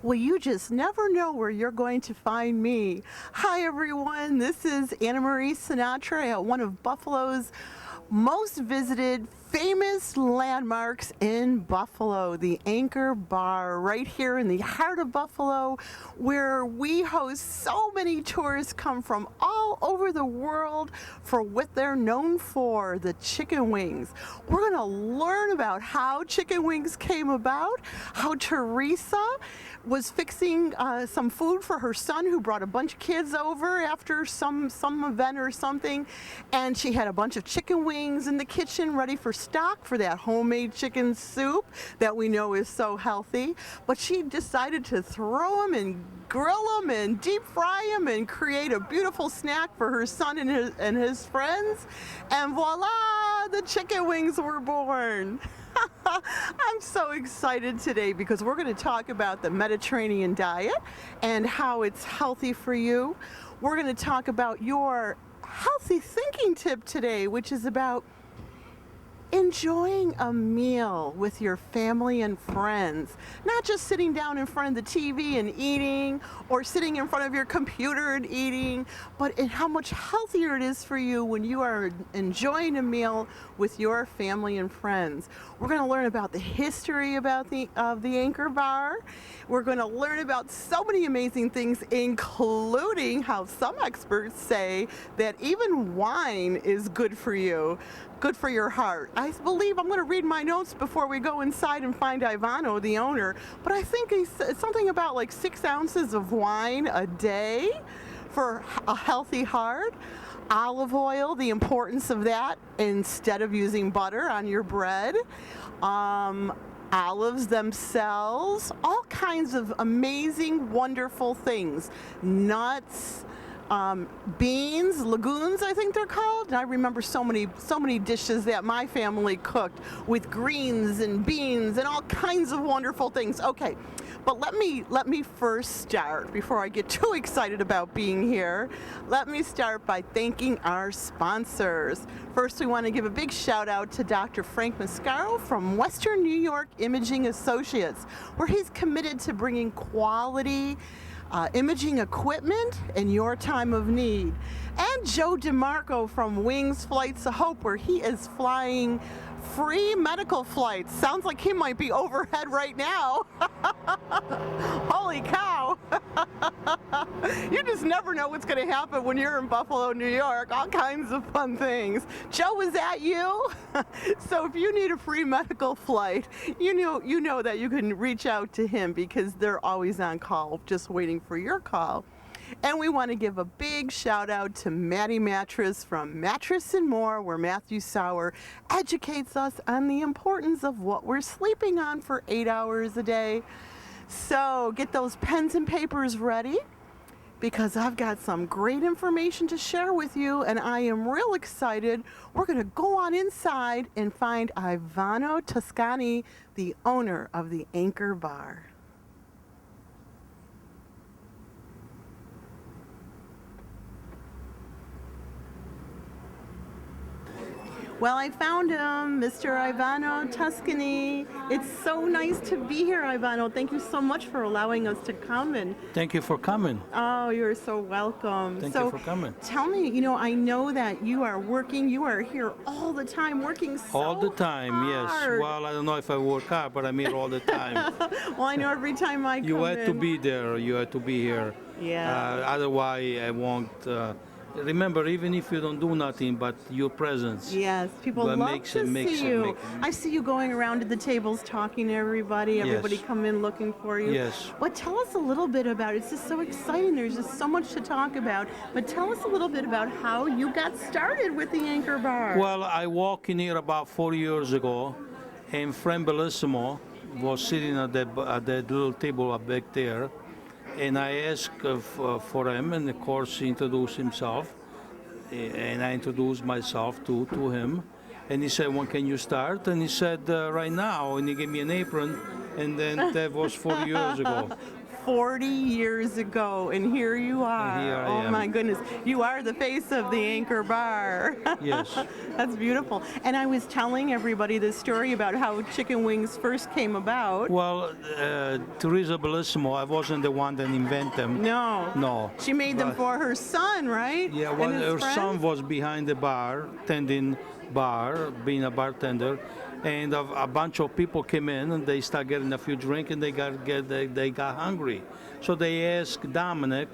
Well, you just never know where you're going to find me. Hi, everyone. This is Anna Marie Sinatra at one of Buffalo's most visited famous landmarks in Buffalo, the Anchor Bar, right here in the heart of Buffalo, where we host so many tourists come from all over the world for what they're known for, the chicken wings. We're going to learn about how chicken wings came about, how Teresa was fixing some food for her son who brought a bunch of kids over after some event or something, and she had a bunch of chicken wings in the kitchen ready for stock for that homemade chicken soup that we know is so healthy. But she decided to throw them and grill them and deep fry them and create a beautiful snack for her son and his friends, and voila, the chicken wings were born. I'm so excited today because we're going to talk about the Mediterranean diet and how it's healthy for you. We're going to talk about your healthy thinking tip today, which is about enjoying a meal with your family and friends, not just sitting down in front of the TV and eating, or sitting in front of your computer and eating, but in how much healthier it is for you when you are enjoying a meal with your family and friends. We're going to learn about the history of the Anchor Bar. We're going to learn about so many amazing things, including how some experts say that even wine is good for you, good for your heart. I believe I'm going to read my notes before we go inside and find Ivano, the owner, but I think it's something about like 6 ounces of wine a day for a healthy heart. Olive oil, the importance of that instead of using butter on your bread. Olives themselves, all kinds of amazing, wonderful things. Nuts, beans, legumes, I think they're called. And I remember so many dishes that my family cooked with greens and beans and all kinds of wonderful things. Okay, but let me first start, before I get too excited about being here, let me start by thanking our sponsors. First, we want to give a big shout out to Dr. Frank Mascaro from Western New York Imaging Associates, where he's committed to bringing quality imaging equipment in your time of need. And Joe DeMarco from Wings Flights of Hope, where he is flying free medical flights. Sounds like he might be overhead right now. Holy cow. You just never know what's going to happen when you're in Buffalo, New York. All kinds of fun things. Joe, is that you? So if you need a free medical flight, you know that you can reach out to him because they're always on call, just waiting for your call. And we want to give a big shout out to Maddie Mattress from Mattress and More, where Matthew Sauer educates us on the importance of what we're sleeping on for 8 hours a day. So get those pens and papers ready, because I've got some great information to share with you, and I am real excited. We're going to go on inside and find Ivano Tuscani, the owner of the Anchor Bar. Well, I found him, Mr. Ivano Tuscani. It's so nice to be here, Ivano. Thank you so much for allowing us to come. And thank you for coming. Oh, you're so welcome. Thank you for coming. Tell me, I know that you are working. You are here all the time, working so all the time, hard. Yes. Well, I don't know if I work hard, but I'm here all the time. Well, I know every time I come You had in. to be there. You had to be here. Yeah. Otherwise, I won't. Remember, even if you don't do nothing, but your presence. Yes, people love to see you. I see you going around to the tables talking to everybody. Everybody come in looking for you. Yes. But tell us a little bit about it. It's just so exciting. There's just so much to talk about. But tell us a little bit about how you got started with the Anchor Bar. Well, I walked in here about 4 years ago, and friend Bellissimo was sitting at that little table up back there. And I asked for him, and of course he introduced himself, and I introduced myself to him. And he said, when can you start? And he said, right now. And he gave me an apron, and then that was 4 years ago. 40 years ago, and here you are. here I Oh am. my goodness. You are the face of the Anchor Bar. Yes. That's beautiful. And I was telling everybody this story about how chicken wings first came about. Well, Teresa Bellissimo, I wasn't the one that invented them. No. No. She made them But- for her son, right? Yeah, And well, his her friends? son was behind the bar, tending bar, being a bartender, and a bunch of people came in and they started getting a few drinks and they got hungry. So they asked Dominic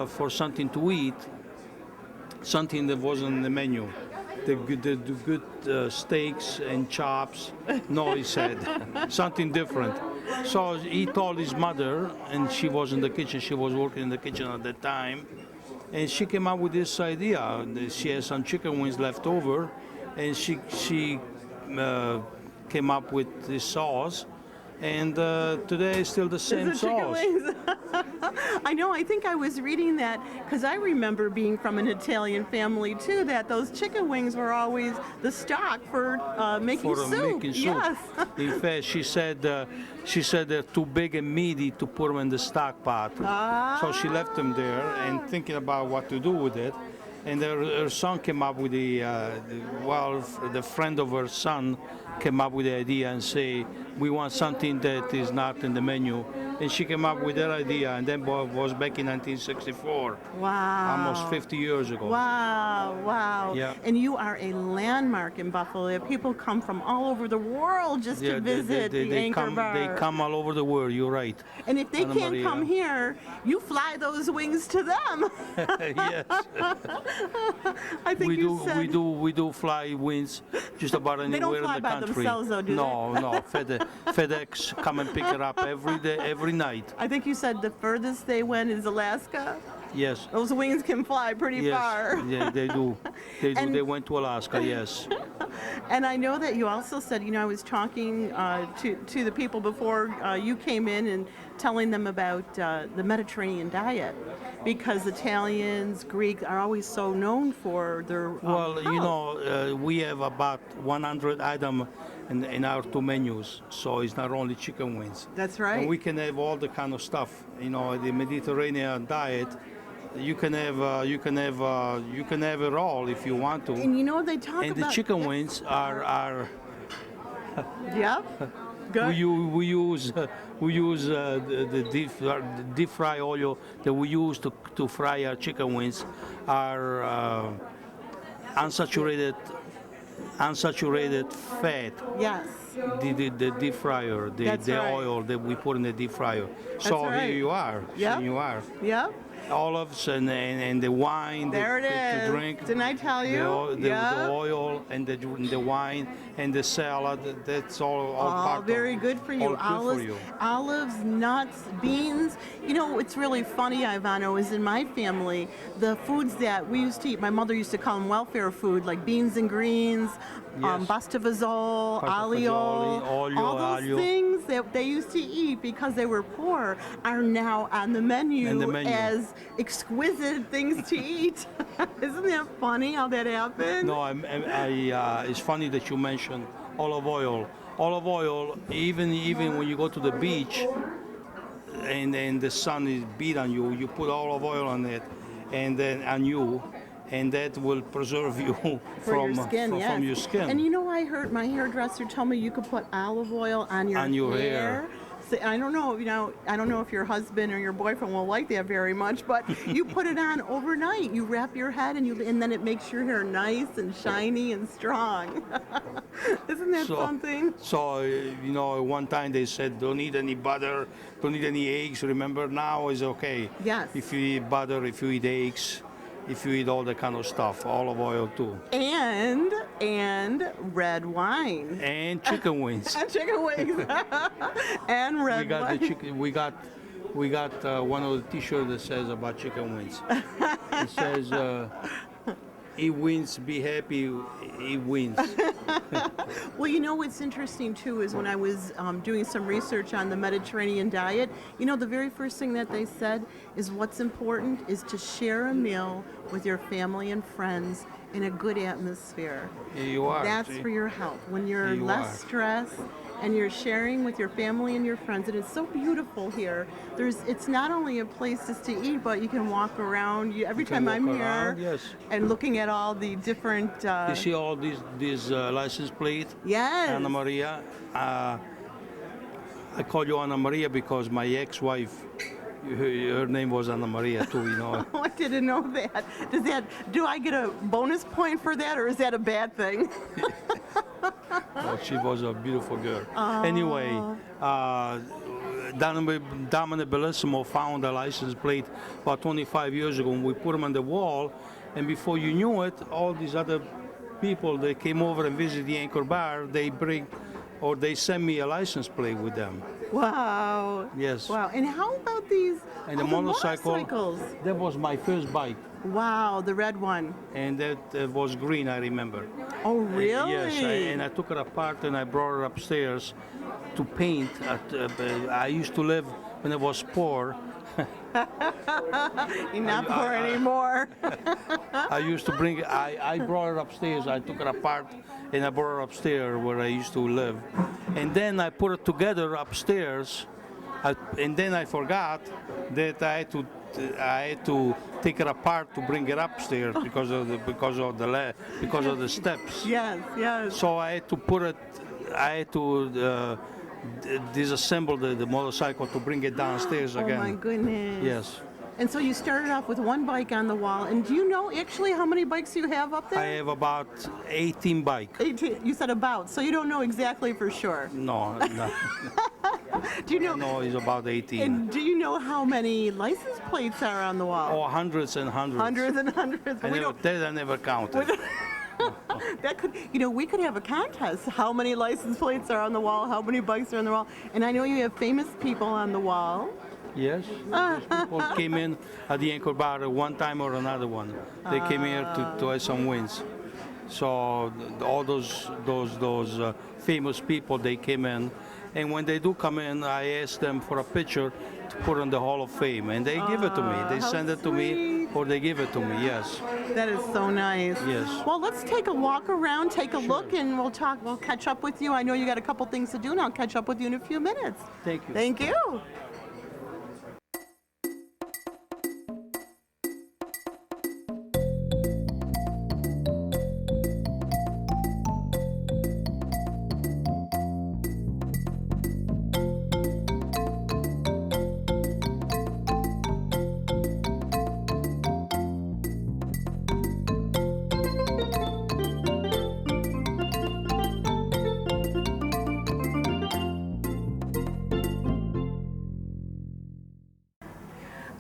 for something to eat, something that wasn't on the menu. The good steaks and chops. No, he said something different. So he told his mother, and she was in the kitchen. She was working in the kitchen at the time, and she came up with this idea. She had some chicken wings left over, and she came up with this sauce. And today it's still the same Is it chicken sauce. wings? I know. I think I was reading that because I remember being from an Italian family too. That those chicken wings were always the stock for making For soup. making soup. Yes. In fact, she said they're too big and meaty to put them in the stock pot. So she left them there and thinking about what to do with it. And her son came up with the friend of her son came up with the idea and say, we want something that is not in the menu. And she came up with that idea, and then was back in 1964, Wow. almost 50 years ago. Wow, wow. Yeah. And you are a landmark in Buffalo. People come from all over the world just to visit the Anchor Bar. They come all over the world, you're right. And if they Anna can't Maria. come here, you fly those wings to them. Yes. I think you said we do fly wings just about don't anywhere fly in the by country. themselves, though, do they? No. FedEx come and pick it up every day, every night. I think you said the furthest they went is Alaska. Yes. Those wings can fly pretty Yes. far. Yeah, they do. They do. And- They went to Alaska. Yes. And I know that you also said, I was talking to the people before you came in and telling them about the Mediterranean diet, because Italians, Greeks are always so known for their Well, health. we have about 100 items in our two menus, so it's not only chicken wings. That's right. And we can have all the kind of stuff. The Mediterranean diet. You can have it all if you want to. And they talk And about the chicken wings are Yep. Good. we use the deep fry oil that we use to fry our chicken wings are unsaturated fat. Yes. The deep fryer, That's the right. oil that we put in the deep fryer. So right. here you are. Yep. Here you are. Yep. Olives and the wine There it to is. drink. Didn't I tell you? The oil and the wine and the salad. That's all part of Very good for you. all good Olives, for you. olives, nuts, beans. What's really funny, Ivano, is in my family, the foods that we used to eat, my mother used to call them welfare food, like beans and greens, Yes. pasta Fagioli, olio, all those aglio. things that they used to eat because they were poor are now on the menu, On the menu. as exquisite things to eat. Isn't that funny how that happened? No, it's funny that you mentioned olive oil. Olive oil, even when you go to the beach and the sun is beat on you, you put olive oil on it, and then on you, and that will preserve you For your skin, yes. from your skin. And I heard my hairdresser tell me you could put olive oil on your hair. So I don't know, I don't know if your husband or your boyfriend will like that very much, but you put it on overnight. You wrap your head and then it makes your hair nice and shiny and strong. Isn't that something? So, one time they said, don't eat any butter, don't eat any eggs. Remember, now is okay. Yes. If you eat butter, if you eat eggs, if you eat all that kind of stuff, olive oil too. And red wine. And chicken wings. And chicken wings. And red We got wine. the chicken. We got one of the T-shirts that says about chicken wings. It says, "He wins. Be happy. He wins." Well, what's interesting too is when I was doing some research on the Mediterranean diet, the very first thing that they said is what's important is to share a meal with your family and friends in a good atmosphere. Here you are. That's see? for your health. When you're Here you less are. stressed and you're sharing with your family and your friends, and it's so beautiful here. It's not only a place just to eat, but you can walk around. Every time I'm walk here, around, yes. and looking at all the different. You see all these license plate? Yes. Anna Maria. I call you Anna Maria because my ex-wife, her name was Anna Maria too, you know. Oh, I didn't know that. Do I get a bonus point for that, or is that a bad thing? Well, she was a beautiful girl. Anyway, Dominic Bellissimo found a license plate about 25 years ago, and we put them on the wall, and before you knew it, all these other people that came over and visited the Anchor Bar, they send me a license plate with them. Wow. Yes. Wow. And how about these And the motorcycles? That was my first bike, Wow, the red one. and that was green, I remember. Oh, really? Yes, and I took it apart and I brought it upstairs to paint. I used to live when I was poor. You're not poor anymore. I used to bring it. I brought it upstairs. I took it apart and I brought it upstairs where I used to live. And then I put it together upstairs. And then I forgot that I had to take it apart to bring it upstairs because of the steps. Yes, yes. So I had to disassemble the motorcycle to bring it downstairs again. Oh my goodness. Yes. And so you started off with one bike on the wall. And do you know actually how many bikes you have up there? I have about 18 bikes. 18. You said about, so you don't know exactly for sure. No. Do you know? No, it's about 18. And do you know how many license plates are on the wall? Oh, hundreds and hundreds. Hundreds and hundreds. I never counted. That could, we could have a contest. How many license plates are on the wall? How many bikes are on the wall? And I know you have famous people on the wall. Yes, those people came in at the Anchor Bar at one time or another one. They came here to have some wins. So all those famous people, they came in, and when they do come in, I ask them for a picture to put in the Hall of Fame, and they give it to me. They send it to me, or they give it to me. Yes. That is so nice. Yes. Well, let's take a walk around, take a look, and we'll talk. We'll catch up with you. I know you got a couple things to do, and I'll catch up with you in a few minutes. Thank you. Thank you.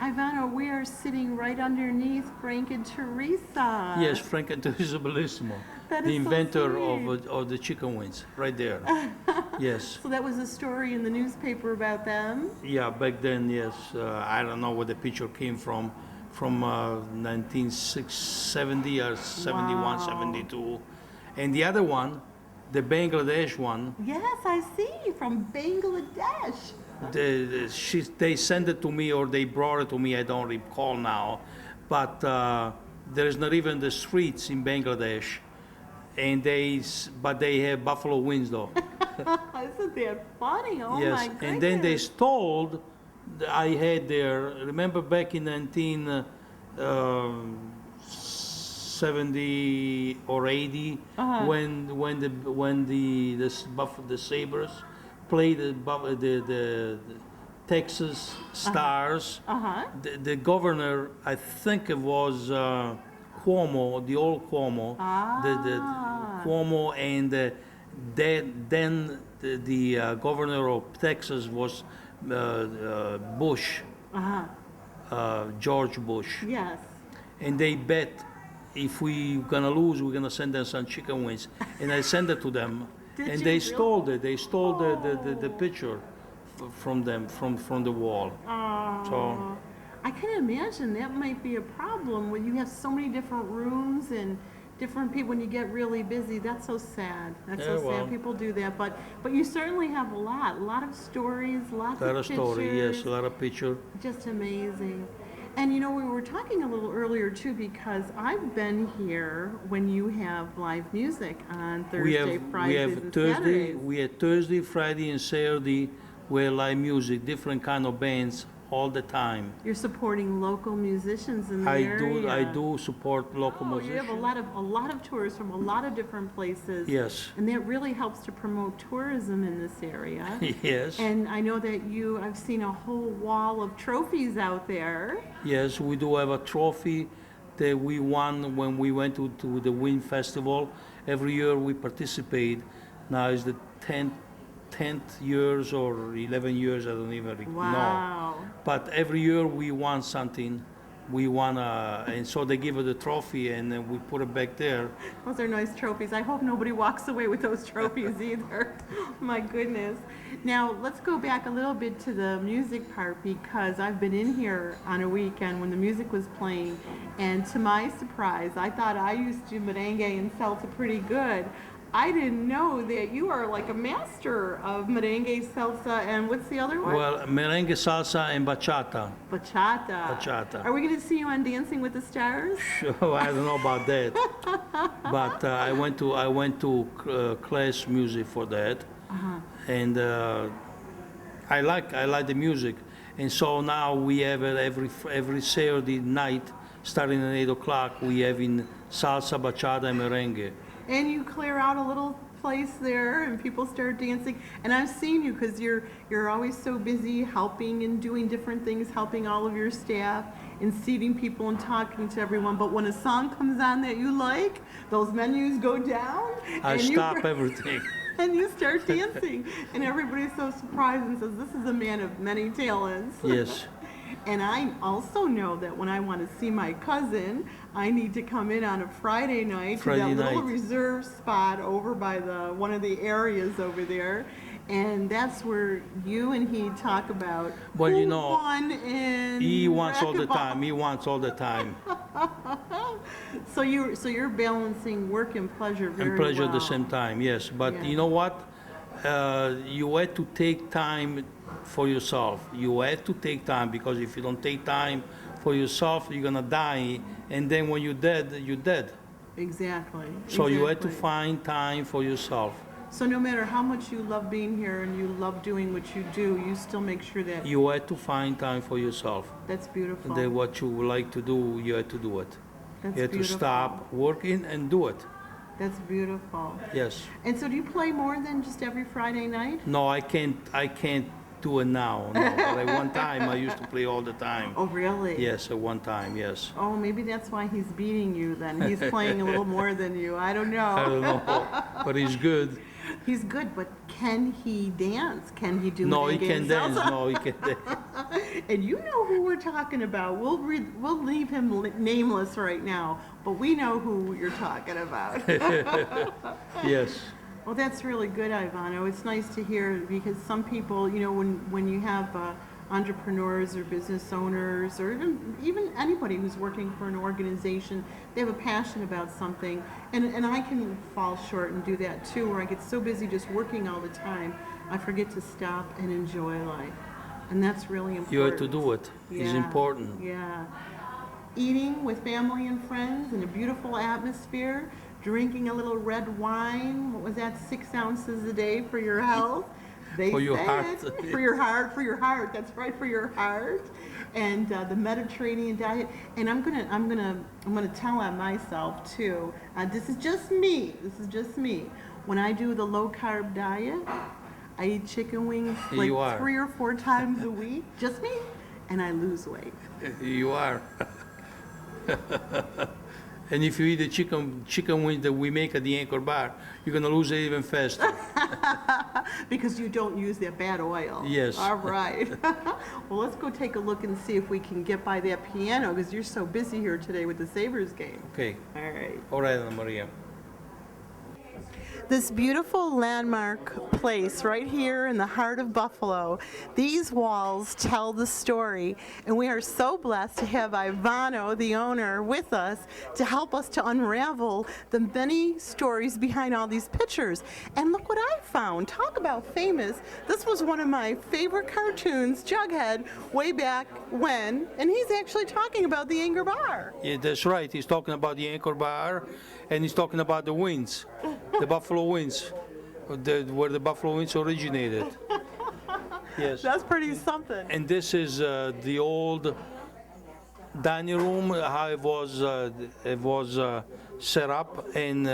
Ivano, we are sitting right underneath Frank and Teresa. Yes, Frank and Teresa Bellissimo, That the is so inventor sweet. of the chicken wings, right there. Yes. So that was a story in the newspaper about them. Yeah, back then, yes. I don't know where the picture came from 1970 or 71, Wow. 72. And the other one, the Bangladesh one, Yes, I see, from Bangladesh. they sent it to me or they brought it to me, I don't recall now. But there's not even the streets in Bangladesh. But they have buffalo wings though. Isn't that funny? Oh Yes, my goodness. and then they stole. I had there. Remember back in 1970 or 80, when the Sabres played the Texas Stars. The governor, I think it was Cuomo, the old Cuomo, the Cuomo, and then the governor of Texas was Bush, George Bush. Yes. And they bet if we're gonna lose, we're gonna send them some chicken wings. And I sent it to them, Did and you they really? stole it. They stole the picture from them from the wall. So I can imagine that might be a problem when you have so many different rooms and different people. When you get really busy, that's so sad. That's so Yeah, well. sad. People do that, but you certainly have a lot of stories, lots a lot of of story, pictures. yes, a lot of picture. Just amazing. And you know, we were talking a little earlier too, because I've been here when you have live music on Thursday, Fridays, and Saturdays. We have Thursday, Friday, and Saturday. We have live music, different kind of bands all the time. You're supporting local musicians in the area. I do support local Oh, you musicians. have a lot of tours from a lot of different places. Yes. And that really helps to promote tourism in this area. Yes. And I know that I've seen a whole wall of trophies out there. Yes, we do have a trophy that we won when we went to the Wind Festival. Every year we participate. Now it's the 10th years or 11 years, I don't even know. Wow. But every year we won something. We won, and so they give us the trophy and then we put it back there. Those are nice trophies. I hope nobody walks away with those trophies either. My goodness. Now, let's go back a little bit to the music part, because I've been in here on a weekend when the music was playing, and to my surprise, I thought I used to merengue and salsa pretty good. I didn't know that you are like a master of merengue, salsa, and what's the other one? Well, merengue, salsa, and bachata. Bachata. Bachata. Are we going to see you on Dancing with the Stars? Sure, I don't know about that, but I went to class music for that, and I like the music, and so now we have it every Saturday night, starting at 8 o'clock. We have in salsa, bachata, and merengue. And you clear out a little place there and people start dancing. And I've seen you, because you're always so busy helping and doing different things, helping all of your staff and seating people and talking to everyone. But when a song comes on that you like, those menus go down. I stop everything. And you start dancing. And everybody's so surprised and says, this is a man of many talents. Yes. And I also know that when I want to see my cousin, I need to come in on a Friday night to that little reserve spot over by one of the areas over there. And that's where you and he talk about who won in he wants all the racquetball. time. He wants all the time. So you're balancing work and pleasure very And pleasure at the well. same time, yes. But Yeah. you know what? You have to take time for yourself. You have to take time, because if you don't take time for yourself, you're gonna die. And then when you're dead, you're dead. Exactly. So you have to exactly. find time for yourself. So no matter how much you love being here and you love doing what you do, you still make sure that You have to find time for yourself. that's beautiful. And then what you like to do, you have to do it. That's You have to beautiful. stop working and do it. That's beautiful. Yes. And so do you play more than just every Friday night? No, I can't do it now. No. But at one time, I used to play all the time. Oh, really? Yes, at one time, yes. Oh, maybe that's why he's beating you then. He's playing a little more than you. I don't know. I don't know, but he's good. He's good, but can he dance? Can he do No, he merengue can and dance. salsa? No, he can dance. And you know who we're talking about. We'll leave him nameless right now, but we know who you're talking about. Yes. Well, that's really good, Ivano. It's nice to hear, because some people, you know, when you have entrepreneurs or business owners, or even anybody who's working for an organization, they have a passion about something. And I can fall short and do that too, where I get so busy just working all the time, I forget to stop and enjoy life. And that's really important. You have to do it. It's important. Yeah. Eating with family and friends in a beautiful atmosphere, drinking a little red wine. What was that, 6 ounces a day for your health? They For your say heart. it. For your heart. That's right, for your heart. And the Mediterranean diet. And I'm gonna tell on myself too. This is just me. When I do the low carb diet, I eat chicken wings like You are. 3 or 4 times a week. Just me. And I lose weight. You are. And if you eat the chicken wings that we make at the Anchor Bar, you're gonna lose it even faster. Because you don't use that bad oil. Yes. All right. Well, let's go take a look and see if we can get by that piano, because you're so busy here today with the Sabres game. Okay. All right. All right, Ana Maria. This beautiful landmark place right here in the heart of Buffalo. These walls tell the story, and we are so blessed to have Ivano, the owner, with us to help us to unravel the many stories behind all these pictures. And look what I found. Talk about famous. This was one of my favorite cartoons, Jughead, way back when, and he's actually talking about the Anchor Bar. Yeah, that's right. He's talking about the Anchor Bar, and he's talking about the Winds, the Buffalo Winds, where the Buffalo Winds originated. Yes. That's pretty something. And this is the old dining room, how it was set up and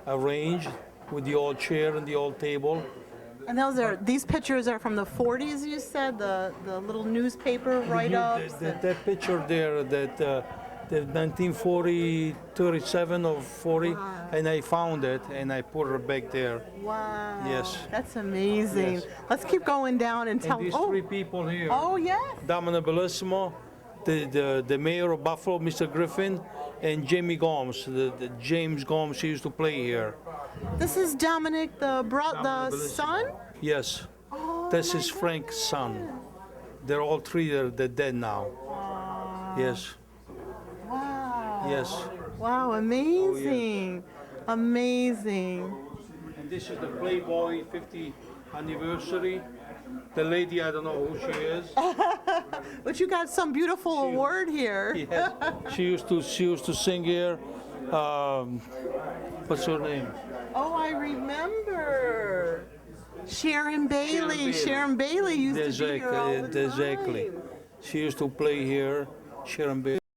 arranged with the old chair and the old table. And these pictures are from the 40s, you said, the little newspaper write-ups. That picture there, the 1940, 37 or 40, and I found it and I put her back there. Wow. Yes. That's amazing. Yes. Let's keep going down and tell. And these three people here. Oh, yes. Domino Bellissimo, the mayor of Buffalo, Mr. Griffin, and Jamie Gomes, the James Gomes, he used to play here. This is Dominic, the Bellissimo. son? Yes. Oh, This my is Frank's son. goodness. They're all three, they're dead now. Yes. Wow. Yes. Wow, amazing. Amazing. And this is the Playboy 50th anniversary. The lady, I don't know who she is. But you got some beautiful award here. Yes. She used to sing here. What's her name? Oh, I remember. Sharon Bailey. Sharon Bailey used to be here all the time. Exactly. She used to play here. Sharon Bailey.